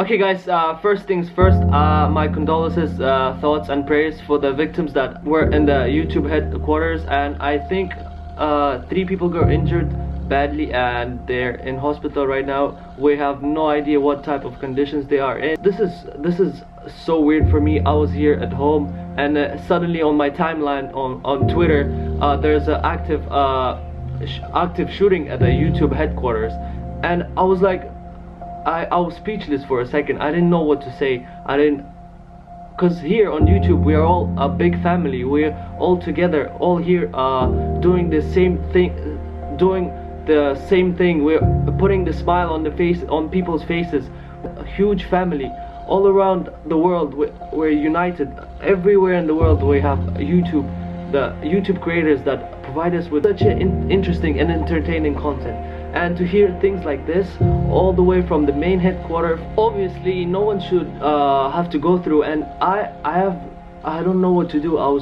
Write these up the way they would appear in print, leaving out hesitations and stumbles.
Okay guys, first things first, my condolences, thoughts and prayers for the victims that were in the YouTube headquarters, and I think 3 people got injured badly and they're in hospital right now. We have no idea what type of conditions they are in. This is so weird for me. I was here at home and suddenly on my timeline on Twitter there's an active shooting at the YouTube headquarters, and I was like, I was speechless for a second. I didn't know what to say. Because here on YouTube we are all a big family. We're all together, all here doing the same thing. We're putting the smile on people's faces. A huge family all around the world. We're united. Everywhere in the world we have the YouTube creators that provide us with such interesting and entertaining content. And to hear things like this all the way from the main headquarters, obviously no one should have to go through. And I don't know what to do. I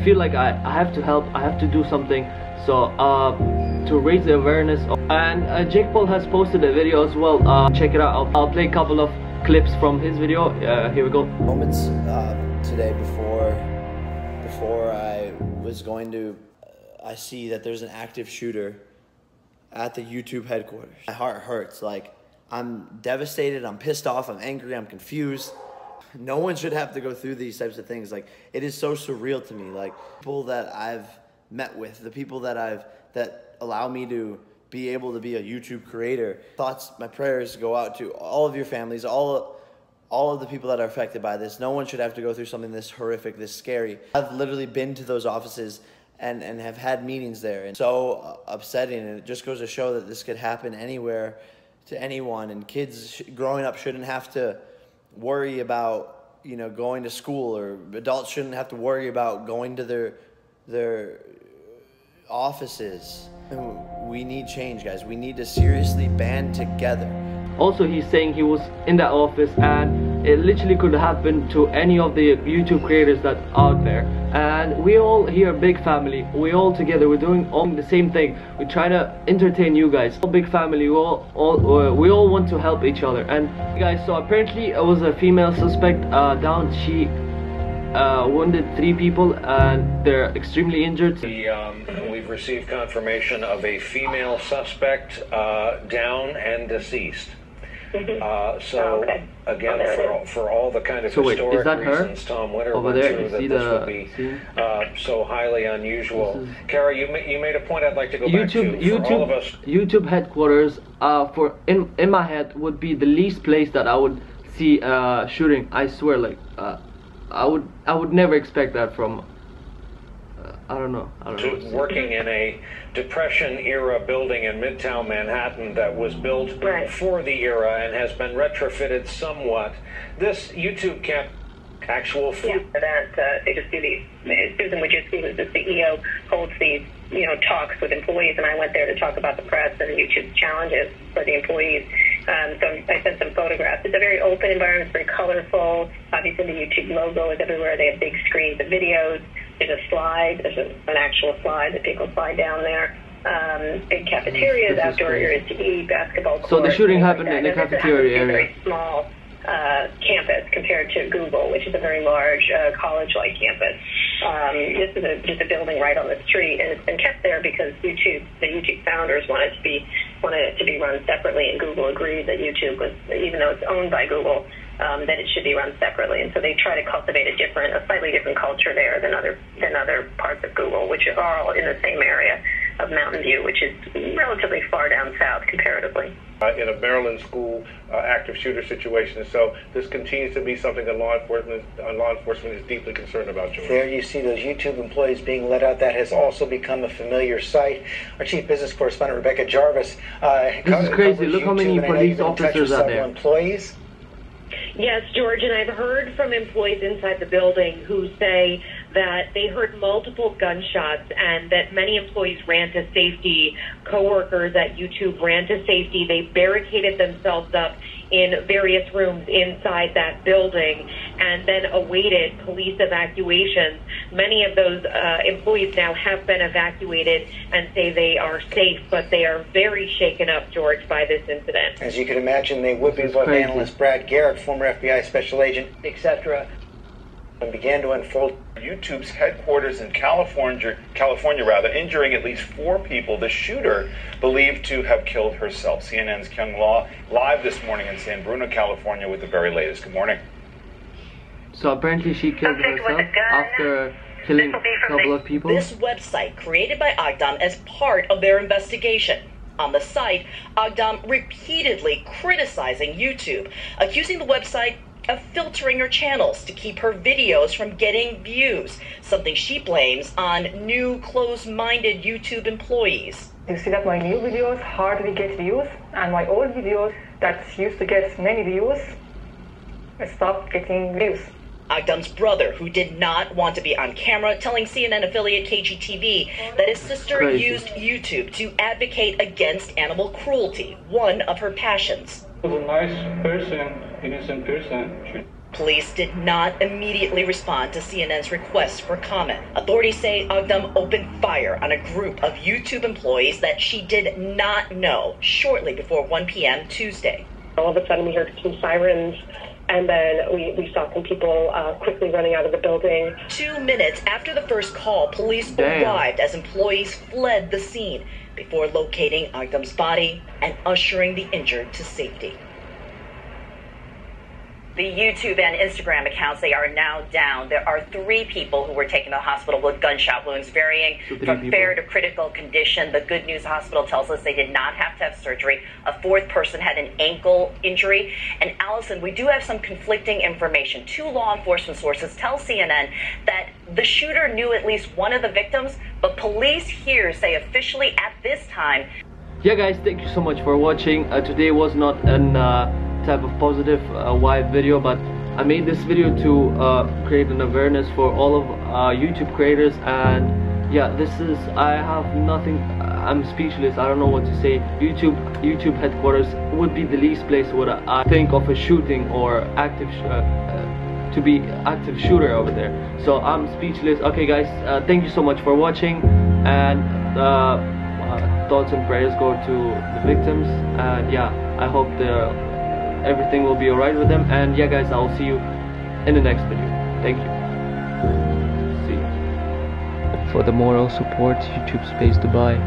feel like I have to help. I have to do something. So to raise the awareness. And Jake Paul has posted a video as well. Check it out. I'll play a couple of clips from his video. Here we go. Moments today before I was going to, I see that there's an active shooter at the YouTube headquarters. My heart hurts. Like, I'm devastated, I'm pissed off, I'm angry, I'm confused. No one should have to go through these types of things. Like, it is so surreal to me. Like, people that I've met with, the people that allow me to be able to be a YouTube creator. Thoughts, my prayers go out to all of your families, all of the people that are affected by this. No one should have to go through something this horrific, this scary. I've literally been to those offices and have had meetings there, and so upsetting, and it just goes to show that this could happen anywhere to anyone, and kids growing up shouldn't have to worry about, you know, going to school, or adults shouldn't have to worry about going to their offices. We need change, guys. We need to seriously band together. Also, he's saying he was in that office and it literally could happen to any of the YouTube creators that are out there. And we all here a big family. We all together. We're doing all the same thing. We're trying to entertain you guys. All big family. We all want to help each other. And guys, so apparently it was a female suspect down. She wounded 3 people and they're extremely injured. We've received confirmation of a female suspect down and deceased. Again, for all the kind of historic reasons Tom Winter went through, that this would be so highly unusual. Kara, you made a point I'd like to go back to. For all of us, YouTube headquarters, in my head, would be the least place that I would see shooting. I swear, like I would never expect that from. I don't know. Working in a Depression-era building in Midtown Manhattan that was built for the era and has been retrofitted somewhat. This YouTube camp, actual food. Yeah, that they just do these. Susan Wojcicki, who's the CEO, holds these, talks with employees, and I went there to talk about the press and YouTube's challenges for the employees. So I sent some photographs. It's a very open environment. It's very colorful. Obviously, the YouTube logo is everywhere. They have big screens of videos. There's a slide. There's an actual slide that people slide down there. Big cafeterias, outdoor areas to eat, basketball courts. So the shooting happened in the cafeteria area. Very small campus compared to Google, which is a very large college-like campus. This is just a building right on the street, and it's been kept there because the YouTube founders wanted it to be run separately, and Google agreed that YouTube was, even though it's owned by Google, that it should be run separately. And so they try to cultivate a slightly different culture there than other parts of Google, which are all in the same area of Mountain View, which is relatively far down south comparatively. In a Maryland school active shooter situation, so this continues to be something that law enforcement is deeply concerned about. George. There you see those YouTube employees being let out. That has also become a familiar sight. Our chief business correspondent Rebecca Jarvis. This is crazy. Look how many police officers are there. Employees. Yes, George, and I've heard from employees inside the building who say that they heard multiple gunshots and that many employees ran to safety. Coworkers at YouTube ran to safety. They barricaded themselves up in various rooms inside that building. and then awaited police evacuations. Many of those employees now have been evacuated and say they are safe, but they are very shaken up, George, by this incident. As you can imagine, they would be with analyst Brad Garrett, former FBI special agent, etc., and began to unfold. YouTube's headquarters in California, injuring at least 4 people. The shooter believed to have killed herself. CNN's Kyung Law live this morning in San Bruno, California, with the very latest. Good morning. So apparently she killed herself after killing a couple of people. This website created by Agdam as part of their investigation. On the site, Agdam repeatedly criticizing YouTube, accusing the website of filtering her channels to keep her videos from getting views, something she blames on new closed-minded YouTube employees. You see that my new videos hardly get views, and my old videos that used to get many views stopped getting views. Agdam's brother, who did not want to be on camera, telling CNN affiliate KGTV that his sister used YouTube to advocate against animal cruelty, one of her passions. He was a nice person, innocent person. Police did not immediately respond to CNN's request for comment. Authorities say Agdam opened fire on a group of YouTube employees that she did not know shortly before 1 p.m. Tuesday. All of a sudden we heard some sirens, and then we saw some people quickly running out of the building. 2 minutes after the first call, police arrived as employees fled the scene before locating Agdam's body and ushering the injured to safety. The YouTube and Instagram accounts, they are now down. There are 3 people who were taken to the hospital with gunshot wounds, varying from fair to critical condition. The Good News Hospital tells us they did not have to have surgery. A 4th person had an ankle injury. And Allison, we do have some conflicting information. 2 law enforcement sources tell CNN that the shooter knew at least one of the victims, but police here say officially at this time. Yeah guys, thank you so much for watching. Today was not an type of positive vibe video, but I made this video to create an awareness for all of YouTube creators. And yeah, this is, I have nothing, I'm speechless, I don't know what to say. YouTube headquarters would be the least place where I think of a shooting or active to be active shooter over there. So I'm speechless. Okay guys, thank you so much for watching, and thoughts and prayers go to the victims, and yeah, I hope everything will be alright with them. And yeah guys, I'll see you in the next video. Thank you. See you. For the moral support, YouTube Space Dubai.